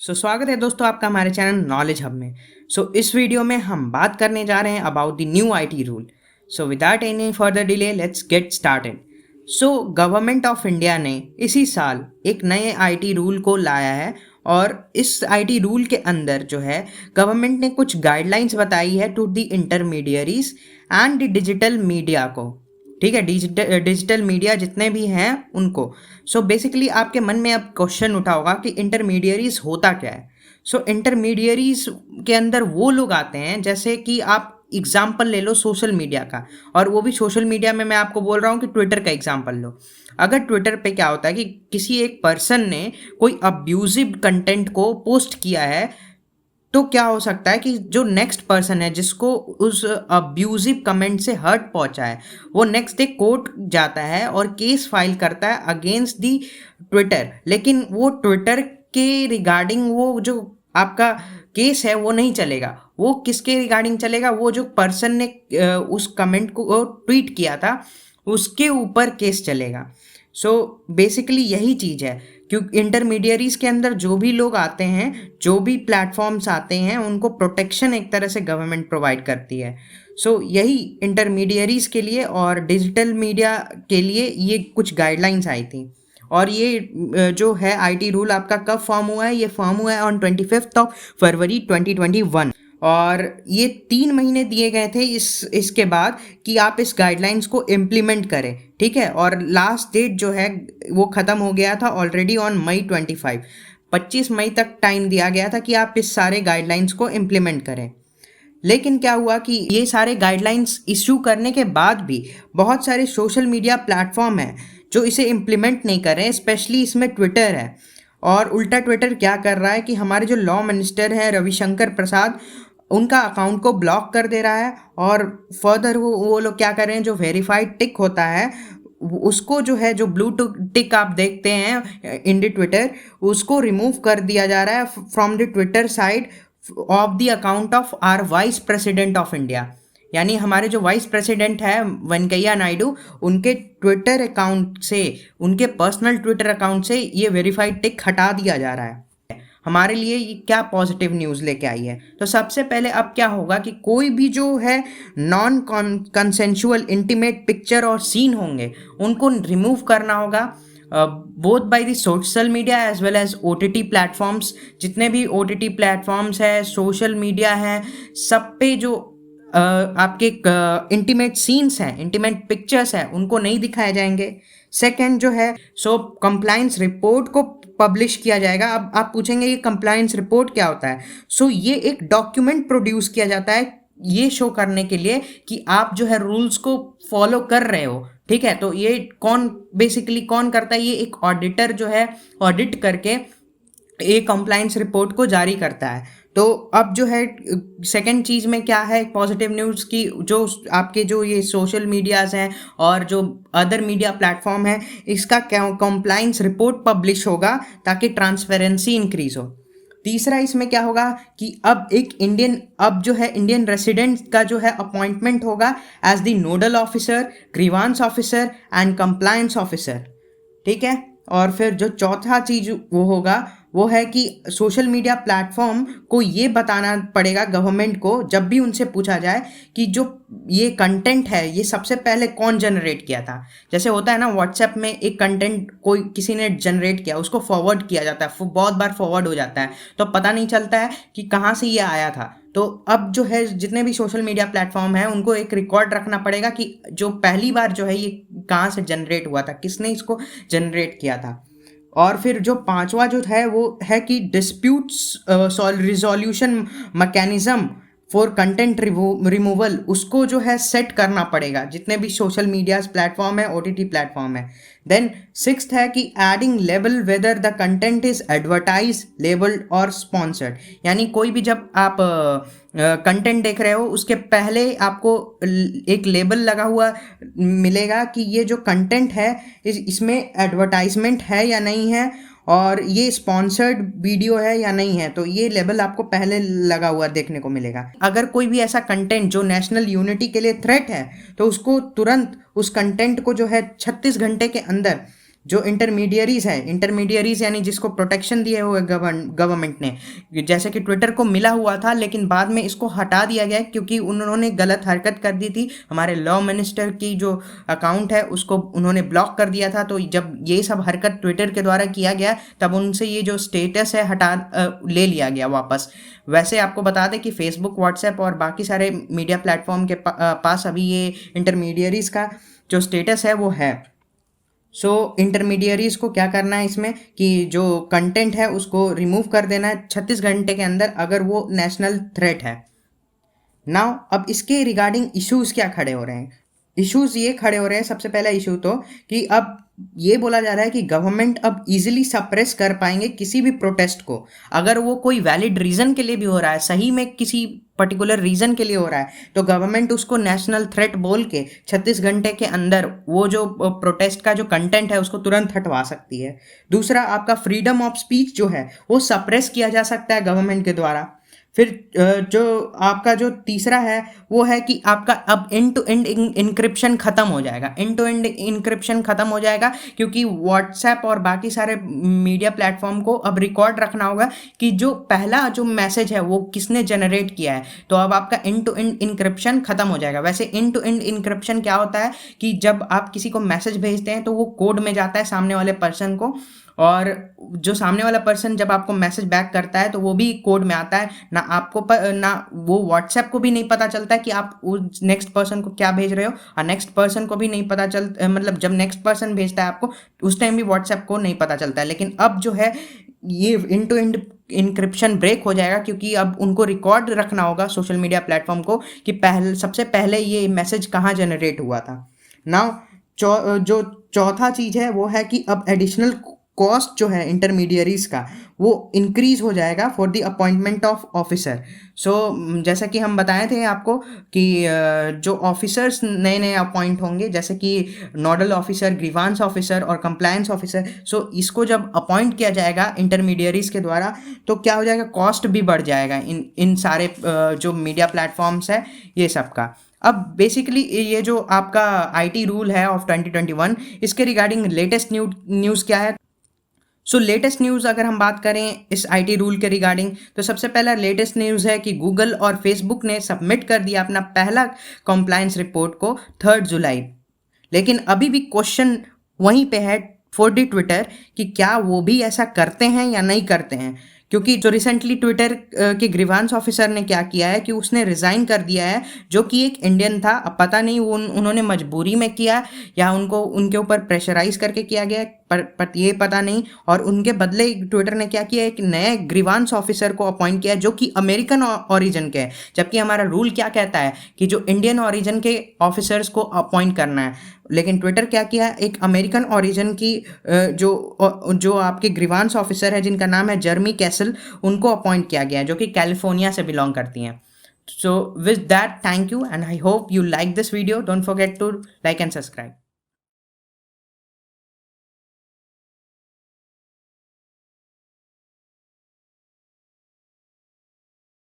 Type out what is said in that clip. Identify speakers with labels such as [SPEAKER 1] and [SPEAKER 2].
[SPEAKER 1] स्वागत है दोस्तों आपका हमारे चैनल नॉलेज हब में। इस वीडियो में हम बात करने जा रहे हैं about the new IT rule. Without any further delay let's get started. Government of India ने इसी साल एक नए आईटी रूल को लाया है और इस आईटी रूल के अंदर जो है गवर्नमेंट ने कुछ गाइडलाइंस बताई है to the intermediaries and the digital media को। ठीक है, डिजिटल मीडिया जितने भी हैं उनको। बेसिकली आपके मन में अब क्वेश्चन उठा होगा कि इंटरमीडियरीज होता क्या है। इंटरमीडियरीज के अंदर वो लोग आते हैं, जैसे कि आप एग्जाम्पल ले लो सोशल मीडिया का, और वो भी सोशल मीडिया में मैं आपको बोल रहा हूँ कि ट्विटर का एग्जाम्पल लो। अगर ट्विटर पे क्या होता है कि किसी एक पर्सन ने कोई अब्यूजिव कंटेंट को पोस्ट किया है, तो क्या हो सकता है कि जो नेक्स्ट पर्सन है जिसको उस अब्यूजिव कमेंट से हर्ट पहुंचा है, वो नेक्स्ट डे कोर्ट जाता है और केस फाइल करता है अगेंस्ट दी ट्विटर। लेकिन वो ट्विटर के रिगार्डिंग वो जो आपका केस है वो नहीं चलेगा। वो किसके रिगार्डिंग चलेगा? वो जो पर्सन ने उस कमेंट को ट्वीट किया था उसके ऊपर केस चलेगा। बेसिकली यही चीज़ है, क्योंकि इंटरमीडियरीज के अंदर जो भी लोग आते हैं, जो भी प्लेटफॉर्म्स आते हैं, उनको प्रोटेक्शन एक तरह से गवर्नमेंट प्रोवाइड करती है। यही इंटरमीडियरीज के लिए और डिजिटल मीडिया के लिए ये कुछ गाइडलाइंस आई थी। और ये जो है आईटी रूल आपका कब फॉर्म हुआ है? ये फॉर्म हुआ है ऑन 25 फरवरी 2021। और ये 3 महीने दिए गए थे इसके बाद कि आप इस गाइडलाइंस को इम्प्लीमेंट करें। ठीक है, और लास्ट डेट जो है वो ख़त्म हो गया था ऑलरेडी ऑन मई 25 मई तक टाइम दिया गया था कि आप इस सारे गाइडलाइंस को इम्प्लीमेंट करें। लेकिन क्या हुआ कि ये सारे गाइडलाइंस इशू करने के बाद भी बहुत सारे सोशल मीडिया प्लेटफॉर्म हैं जो इसे इम्प्लीमेंट नहीं कर रहे हैं। स्पेशली इसमें ट्विटर है, और उल्टा ट्विटर क्या कर रहा है कि हमारे जो लॉ मिनिस्टर हैं रविशंकर प्रसाद, उनका अकाउंट को ब्लॉक कर दे रहा है। और फर्दर वो लोग क्या कर रहे हैं, जो वेरीफाइड टिक होता है उसको जो है, जो ब्लू टिक आप देखते हैं इन द ट्विटर, उसको रिमूव कर दिया जा रहा है from the Twitter side of the account of our vice president of India. यानी हमारे जो वाइस प्रेसिडेंट है वेंकैया नायडू, उनके ट्विटर अकाउंट से, उनके पर्सनल ट्विटर अकाउंट से ये वेरीफाइड टिक हटा दिया जा रहा है। हमारे लिए ये क्या पॉजिटिव न्यूज़ लेके आई है? तो सबसे पहले अब क्या होगा कि कोई भी जो है नॉन कंसेंशुअल इंटीमेट पिक्चर और सीन होंगे उनको रिमूव करना होगा, both by the social media as well as OTT platforms. जितने भी ओटीटी प्लेटफॉर्म्स है, सोशल मीडिया है, सब पे जो आपके इंटीमेट सीन्स हैं, इंटीमेट पिक्चर्स हैं, उनको नहीं दिखाए जाएंगे। सेकंड जो है कंप्लायंस रिपोर्ट को पब्लिश किया जाएगा। अब आप पूछेंगे ये कंप्लायंस रिपोर्ट क्या होता है? ये एक डॉक्यूमेंट प्रोड्यूस किया जाता है ये शो करने के लिए कि आप जो है रूल्स को फॉलो कर रहे हो। ठीक है, तो ये बेसिकली कौन करता है? ये एक ऑडिटर जो है ऑडिट करके एक कंप्लायंस रिपोर्ट को जारी करता है। तो अब जो है सेकंड चीज़ में क्या है पॉजिटिव न्यूज़ की, जो आपके जो ये सोशल मीडियाज़ हैं और जो अदर मीडिया प्लेटफॉर्म है, इसका कंप्लायंस रिपोर्ट पब्लिश होगा ताकि ट्रांसपेरेंसी इंक्रीज हो। तीसरा इसमें क्या होगा कि अब जो है इंडियन रेसिडेंट का जो है अपॉइंटमेंट होगा as the nodal officer, grievance officer and compliance officer. ठीक है, और फिर जो चौथा चीज़ वो होगा वो है कि सोशल मीडिया प्लेटफॉर्म को ये बताना पड़ेगा गवर्नमेंट को, जब भी उनसे पूछा जाए कि जो ये कंटेंट है ये सबसे पहले कौन जनरेट किया था। जैसे होता है ना, व्हाट्सएप में एक कंटेंट कोई किसी ने जनरेट किया, उसको फॉरवर्ड किया जाता है, बहुत बार फॉरवर्ड हो जाता है, तो पता नहीं चलता है कि कहाँ से ये आया था। तो अब जो है जितने भी सोशल मीडिया प्लेटफॉर्म है उनको एक रिकॉर्ड रखना पड़ेगा कि जो पहली बार जो है ये कहाँ से जनरेट हुआ था, किसने इसको जनरेट किया था। और फिर जो पांचवा जो है वो है कि disputes resolution mechanism for content removal, उसको जो है सेट करना पड़ेगा जितने भी सोशल मीडिया प्लेटफॉर्म है, ओटीटी प्लेटफॉर्म है। देन सिक्स्थ है कि adding label whether the content is advertise, labelled और स्पॉन्सर्ड। यानी कोई भी जब आप कंटेंट देख रहे हो उसके पहले आपको एक लेबल लगा हुआ मिलेगा कि ये जो कंटेंट है इसमें एडवर्टाइजमेंट है या नहीं है, और ये स्पॉन्सर्ड वीडियो है या नहीं है। तो ये लेबल आपको पहले लगा हुआ देखने को मिलेगा। अगर कोई भी ऐसा कंटेंट जो नेशनल यूनिटी के लिए थ्रेट है तो उसको तुरंत उस कंटेंट को जो है 36 घंटे के अंदर जो इंटरमीडियरीज हैं, इंटरमीडियरीज यानी जिसको प्रोटेक्शन दिए हुए गवर्नमेंट ने, जैसे कि ट्विटर को मिला हुआ था लेकिन बाद में इसको हटा दिया गया क्योंकि उन्होंने गलत हरकत कर दी थी। हमारे लॉ मिनिस्टर की जो अकाउंट है उसको उन्होंने ब्लॉक कर दिया था। तो जब ये सब हरकत ट्विटर के द्वारा किया गया तब उनसे ये जो स्टेटस है ले लिया गया वापस। वैसे आपको बता दें कि फेसबुक, व्हाट्सएप और बाकी सारे मीडिया प्लेटफॉर्म के पास अभी ये इंटरमीडियरीज का जो स्टेटस है वो है। सो इंटरमीडियरीज को क्या करना है इसमें कि जो कंटेंट है उसको रिमूव कर देना है 36 घंटे के अंदर अगर वो नेशनल थ्रेट है। नाउ अब इसके रिगार्डिंग इश्यूज क्या खड़े हो रहे हैं? इश्यूज ये खड़े हो रहे हैं, सबसे पहला इशू तो कि अब ये बोला जा रहा है कि गवर्नमेंट अब इजीली सप्रेस कर पाएंगे किसी भी प्रोटेस्ट को, अगर वो कोई वैलिड रीजन के लिए भी हो रहा है, सही में किसी पर्टिकुलर रीजन के लिए हो रहा है, तो गवर्नमेंट उसको नेशनल थ्रेट बोल के 36 घंटे के अंदर वो जो प्रोटेस्ट का जो कंटेंट है उसको तुरंत हटवा सकती है। दूसरा, आपका फ्रीडम ऑफ स्पीच जो है वो सप्रेस किया जा सकता है गवर्नमेंट के द्वारा। फिर जो आपका जो तीसरा है वो है कि आपका अब एंड टू एंड इनक्रिप्शन खत्म हो जाएगा। एंड टू एंड इनक्रिप्शन खत्म हो जाएगा क्योंकि व्हाट्सएप और बाकी सारे मीडिया प्लेटफॉर्म को अब रिकॉर्ड रखना होगा कि जो पहला जो मैसेज है वो किसने जनरेट किया है। तो अब आपका एंड टू एंड इनक्रिप्शन खत्म हो जाएगा। वैसे एंड टू एंड इनक्रिप्शन क्या होता है कि जब आप किसी को मैसेज भेजते हैं तो वो कोड में जाता है सामने वाले पर्सन को, और जो सामने वाला पर्सन जब आपको मैसेज बैक करता है तो वो भी कोड में आता है। ना आपको ना वो व्हाट्सएप को भी नहीं पता चलता कि आप उस नेक्स्ट पर्सन को क्या भेज रहे हो, और नेक्स्ट पर्सन को भी नहीं पता मतलब जब नेक्स्ट पर्सन भेजता है आपको उस टाइम भी व्हाट्सएप को नहीं पता चलता है। लेकिन अब जो है ये end to end encryption break हो जाएगा क्योंकि अब उनको रिकॉर्ड रखना होगा सोशल मीडिया प्लेटफॉर्म को कि सबसे पहले ये मैसेज कहाँ जनरेट हुआ था। नाउ जो चौथा चीज़ है वो है कि अब एडिशनल कॉस्ट जो है इंटरमीडियरीज का वो इंक्रीज हो जाएगा for the appointment of officer. So जैसा कि हम बताए थे आपको कि जो ऑफिसर्स नए नए अपॉइंट होंगे जैसे कि नोडल ऑफिसर, ग्रीवांस ऑफिसर और कंप्लायंस ऑफिसर, सो इसको जब अपॉइंट किया जाएगा इंटरमीडियरीज के द्वारा तो क्या हो जाएगा, कॉस्ट भी बढ़ जाएगा इन सारे जो मीडिया प्लेटफॉर्म्स है ये सब का। अब बेसिकली ये जो आपका आईटी रूल है ऑफ 2021 इसके रिगार्डिंग लेटेस्ट न्यूज़ क्या है। सो लेटेस्ट न्यूज़ अगर हम बात करें इस आईटी रूल के रिगार्डिंग तो सबसे पहला लेटेस्ट न्यूज़ है कि गूगल और फेसबुक ने सबमिट कर दिया अपना पहला कॉम्प्लायंस रिपोर्ट को 3 जुलाई। लेकिन अभी भी क्वेश्चन वहीं पे है फॉर दी ट्विटर कि क्या वो भी ऐसा करते हैं या नहीं करते हैं, क्योंकि जो रिसेंटली ट्विटर के ग्रीवांस ऑफिसर ने क्या किया है कि उसने रिज़ाइन कर दिया है, जो कि एक इंडियन था। अब पता नहीं वो उन्होंने मजबूरी में किया या उनको उनके ऊपर प्रेशराइज करके किया गया, पर ये पता नहीं। और उनके बदले ट्विटर ने क्या किया, एक नए ग्रीवांस ऑफिसर को अपॉइंट किया जो कि अमेरिकन ओरिजिन के हैं, जबकि हमारा रूल क्या कहता है कि जो इंडियन ओरिजिन के ऑफिसर्स को अपॉइंट करना है। लेकिन ट्विटर क्या किया, एक अमेरिकन ओरिजिन की जो आपके ग्रीवांस ऑफिसर है जिनका नाम है जर्मी कैसल, उनको अपॉइंट किया गया जो कि कैलिफोर्निया से बिलोंग करती हैं। So with that, thank you and I hope you like this video. Don't forget to like and subscribe.